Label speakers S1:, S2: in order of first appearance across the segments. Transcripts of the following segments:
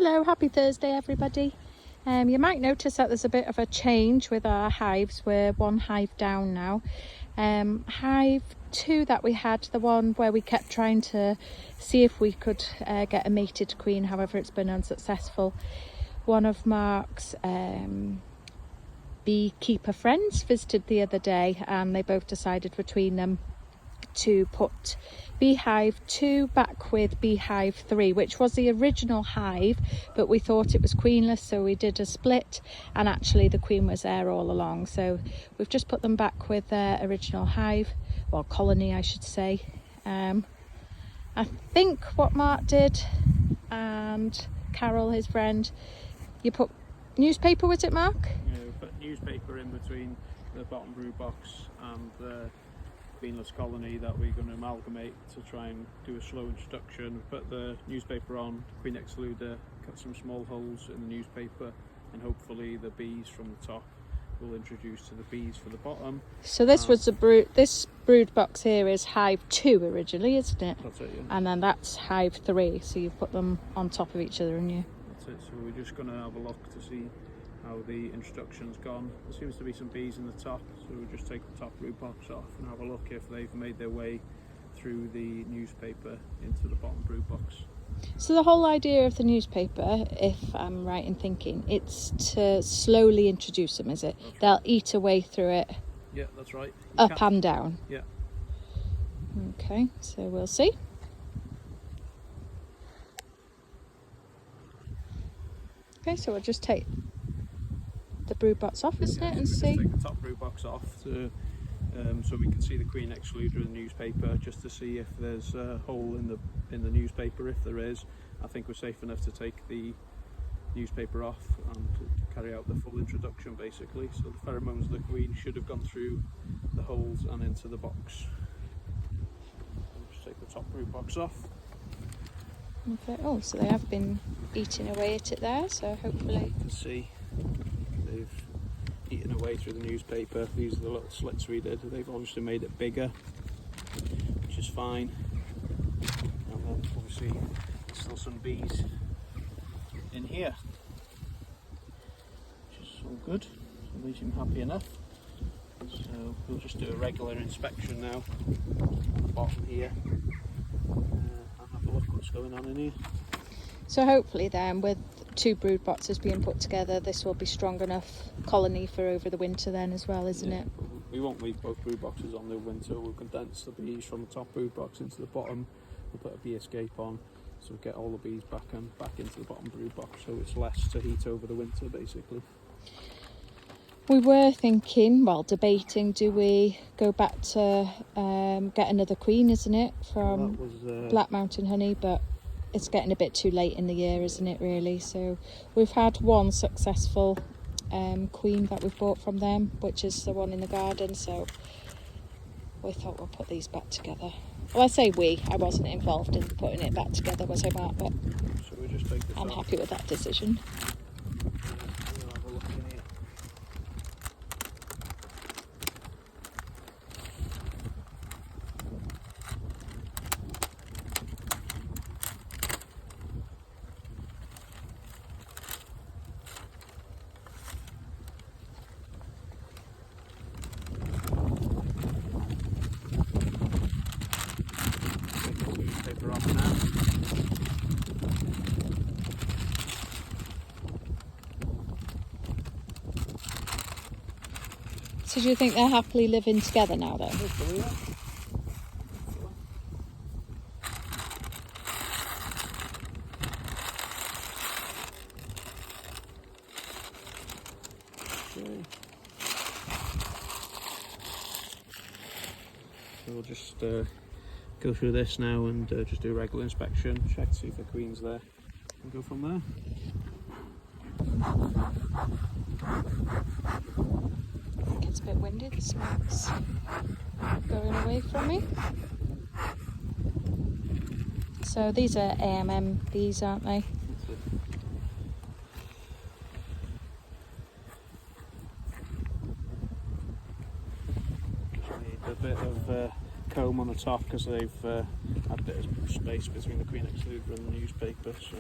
S1: Hello, happy Thursday everybody. You might notice that there's a bit of a change with our hives. We're one hive down now. Hive 2 that we had, the one where we kept trying to see if we could get a mated queen, however it's been unsuccessful. One of Mark's beekeeper friends visited the other day and they both decided between them to put beehive 2 back with beehive 3, which was the original hive, but we thought it was queenless, so we did a split, and actually the queen was there all along. So we've just put them back with their original hive, well, colony I should say. I think what Mark did, and Carol his friend, you put newspaper, was it Mark?
S2: Yeah, we put newspaper in between the bottom brood box and the queenless colony that we're going to amalgamate to try and do a slow introduction. Put the newspaper on, queen excluder, cut some small holes in the newspaper, and hopefully the bees from the top will introduce to the bees for the bottom.
S1: So this was the brood, this brood box here is hive 2 originally, isn't it?
S2: That's it, yeah.
S1: And then that's hive 3, so you've put them on top of each other, and you...
S2: That's it, so we're just going to have a look to see how the introduction's gone. There seems to be some bees in the top, so we'll just take the top brood box off and have a look if they've made their way through the newspaper into the bottom brood box.
S1: So the whole idea of the newspaper, if I'm right in thinking, it's to slowly introduce them, is it?
S2: That's
S1: They'll
S2: right.
S1: Eat away through it.
S2: Yeah, that's right.
S1: Up and down.
S2: Yeah.
S1: Okay, so we'll see. Okay, so we'll just take the brood box off, isn't it, and see.
S2: Take the top brood box off to, so we can see the queen excluder in the newspaper, just to see if there's a hole in the newspaper. If there is, I think we're safe enough to take the newspaper off and to carry out the full introduction basically. So the pheromones of the queen should have gone through the holes and into the box. I'll just take the top brood box off.
S1: Okay. Oh, so they have been eating away at it there, so hopefully...
S2: You can see they've eaten away through the newspaper. These are the little slits we did. They've obviously made it bigger, which is fine. And then obviously there's still some bees in here, which is all good. So they seem happy enough. So we'll just do a regular inspection now on the bottom here and have a look what's going on in here.
S1: So hopefully then, with 2 brood boxes being put together, this will be strong enough colony for over the winter then as well, isn't it?
S2: We won't leave both brood boxes on the winter. We'll condense the bees from the top brood box into the bottom. We'll put a bee escape on, so we'll get all the bees back into the bottom brood box, so it's less to heat over the winter basically.
S1: We were thinking, well, debating, do we go back to get another queen, isn't it, from Black Mountain Honey, but it's getting a bit too late in the year, isn't it, really? So we've had one successful queen that we've bought from them, which is the one in the garden, so we thought we'll put these back together. Well, I say we, I wasn't involved in putting it back together, was I, Mark? But
S2: so we'll just take this
S1: I'm
S2: off.
S1: happy with that decision.
S2: We'll have a look in here. Paper off now.
S1: So do you think they're happily living together now then?
S2: Hopefully, yeah. Okay. So we'll just go through this now and just do a regular inspection, check to see if the queen's there, and go from there.
S1: I think it's a bit windy, the smoke's going away from me. So these are AMM bees, aren't they?
S2: Just need a bit of comb on the top because they've had a bit of space between the queen excluder and the newspaper, so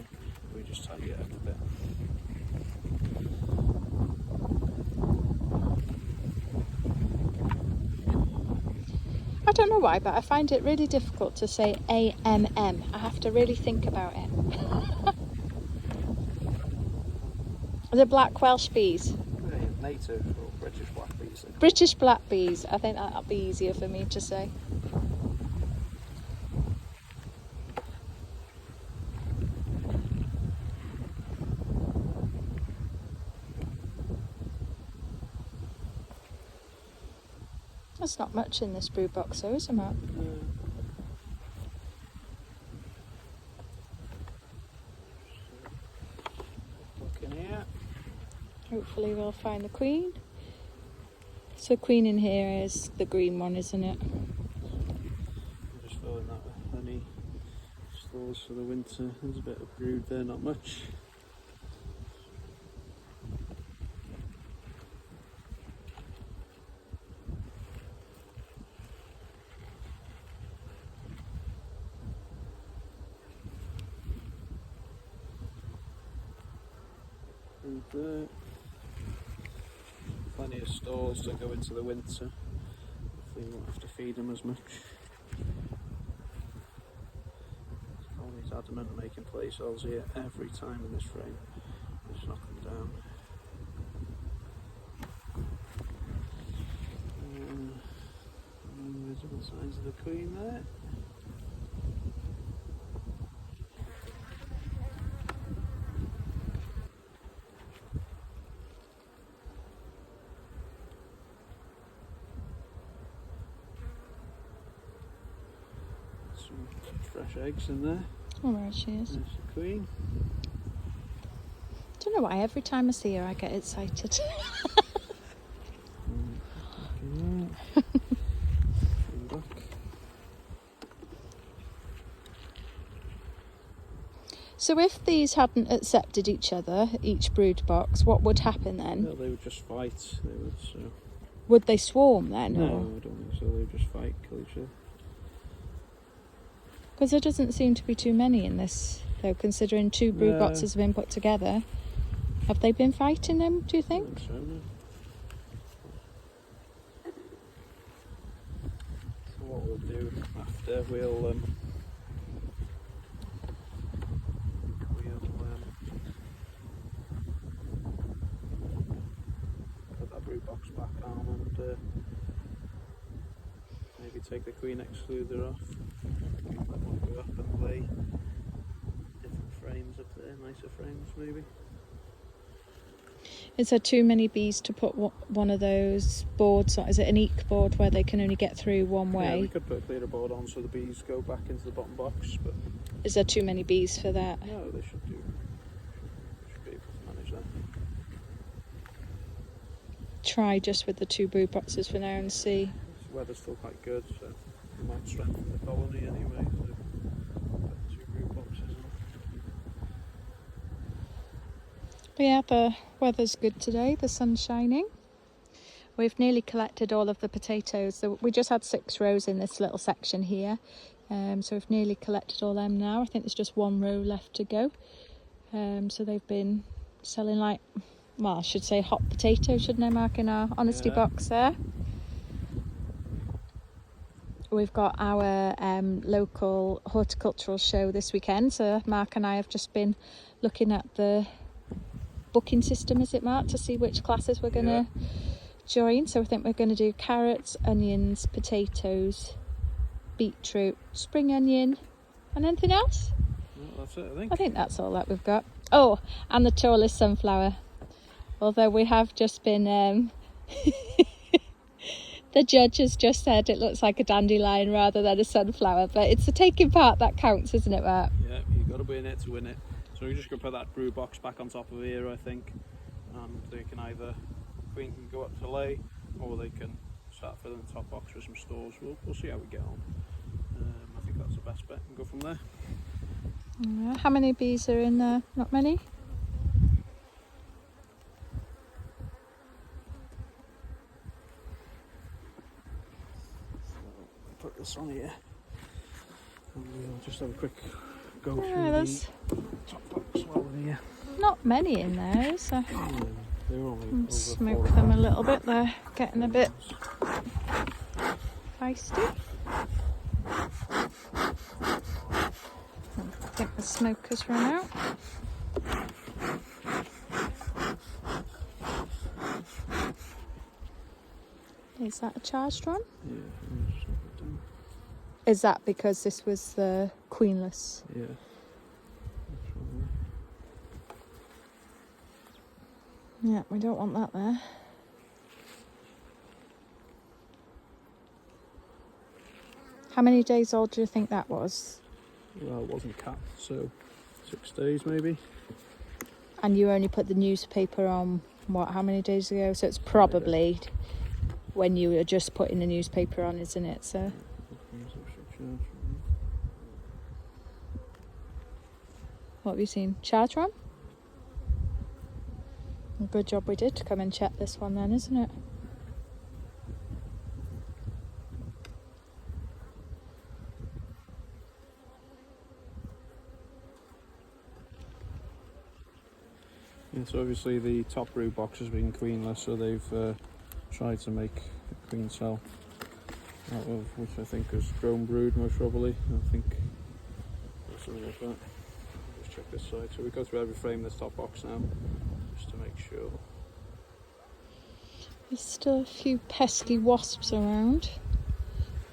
S2: we just tidy it up a bit.
S1: I don't know why, but I find it really difficult to say AMM. I have to really think about it. The black Welsh bees.
S2: Native or British black bees.
S1: British black bees. I think that'll be easier for me to say. There's not much in this brood box though, is there, Mark?
S2: Look in here.
S1: Hopefully we'll find the queen. So the queen in here is the green one, isn't it?
S2: I'm just filling that with honey. Stores for the winter. There's a bit of brood there, not much. Brood there. Plenty of stores that go into the winter. Hopefully you won't have to feed them as much. Always adamant at making play cells here every time in this frame. Just knock them down. Visible signs of the queen there. Some fresh eggs in there.
S1: Oh, there she is.
S2: There's the queen.
S1: Don't know why every time I see her I get excited. So if these hadn't accepted each other, each brood box, what would happen then?
S2: No, they would just fight. They would.
S1: Would they swarm then?
S2: No, I don't think so. They would just fight, kill each other.
S1: Because there doesn't seem to be too many in this, though, considering two brood boxes have been put together. Have they been fighting them, do you think?
S2: I think so, no. So what we'll do after, we'll put that brood box back on and maybe take the queen excluder off. Let one go up and lay different frames up there, nicer frames maybe.
S1: Is there too many bees to put one of those boards on? Is it an eek board where they can only get through one way?
S2: Yeah, we could put a clearer board on so the bees go back into the bottom box, but...
S1: Is there too many bees for that?
S2: No, they should do. Should be able to manage that.
S1: Try just with the two brood boxes for now and see.
S2: The weather's still quite good, so we might strengthen the colony anyway. So put two brood boxes on.
S1: But yeah, the weather's good today, the sun's shining. We've nearly collected all of the potatoes. So we just had 6 rows in this little section here. So we've nearly collected all them now. I think there's just 1 row left to go. So they've been selling like, well, I should say hot potatoes, shouldn't I, Mark, in our honesty box there. We've got our local horticultural show this weekend. So Mark and I have just been looking at the booking system, is it, Mark, to see which classes we're going to join. So I think we're going to do carrots, onions, potatoes, beetroot, spring onion, and anything else?
S2: No, that's it, I think.
S1: I think that's all that we've got. Oh, and the tallest sunflower. Although we have just been... the judge has just said it looks like a dandelion rather than a sunflower, but it's the taking part that counts, isn't it, Mark?
S2: Yeah, you've got to be in it to win it. So we're just going to put that brood box back on top of here, I think. And they can either, queen can go up to lay, or they can start filling the top box with some stores. We'll see how we get on. I think that's the best bet and go from there.
S1: Yeah, how many bees are in there? Not many?
S2: So put this on here. And we'll just have a quick go through
S1: there's
S2: the top box while we're here.
S1: Not many in there, is there?
S2: Yeah, they're only over
S1: Smoke
S2: 4
S1: them a little bit. They're getting a bit feisty. I think the smoke has run out. Is that a charged one?
S2: Yeah, I'll just knock it down.
S1: Is that because this was the queenless?
S2: Yeah. That's probably.
S1: Yeah, we don't want that there. How many days old do you think that was?
S2: Well, it wasn't capped, so 6 days maybe.
S1: And you only put the newspaper on, what, how many days ago? So it's probably when you were just putting the newspaper on, isn't it? So. What have you seen? Charge one? Good job we did to come and check this one then, isn't it?
S2: Yeah, so obviously the top brood box has been queenless, so they've tried to make a queen cell out of which I think is drone brood most probably. I think something like that. Just check this side. So we go through every frame in this top box now, just to make sure.
S1: There's still a few pesky wasps around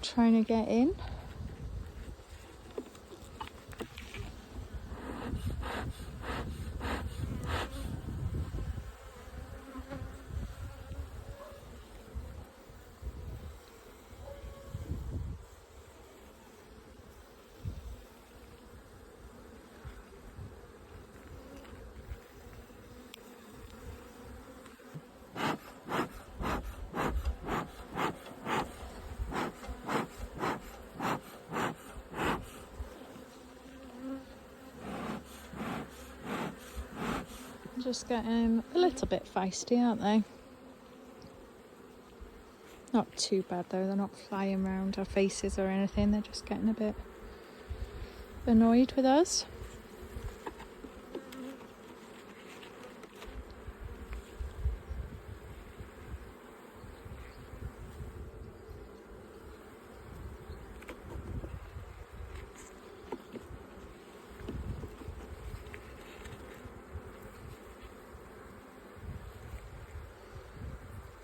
S1: trying to get in. Just getting a little bit feisty, aren't they? Not too bad though, they're not flying around our faces or anything, they're just getting a bit annoyed with us.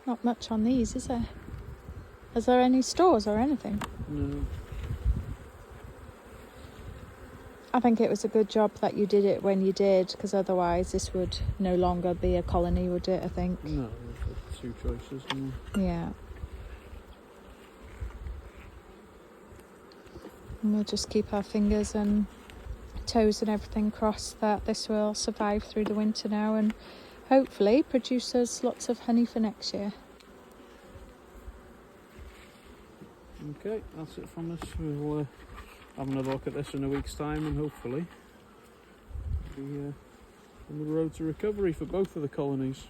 S1: Not much on these, is there? Is there any stores or anything?
S2: No.
S1: I think it was a good job that you did it when you did, because otherwise this would no longer be a colony, would it, I think?
S2: No, there's 2 choices.
S1: Yeah. And we'll just keep our fingers and toes and everything crossed that this will survive through the winter now and hopefully produce us lots of honey for next year.
S2: Okay, that's it from us. We'll have another look at this in a week's time and hopefully be on the road to recovery for both of the colonies.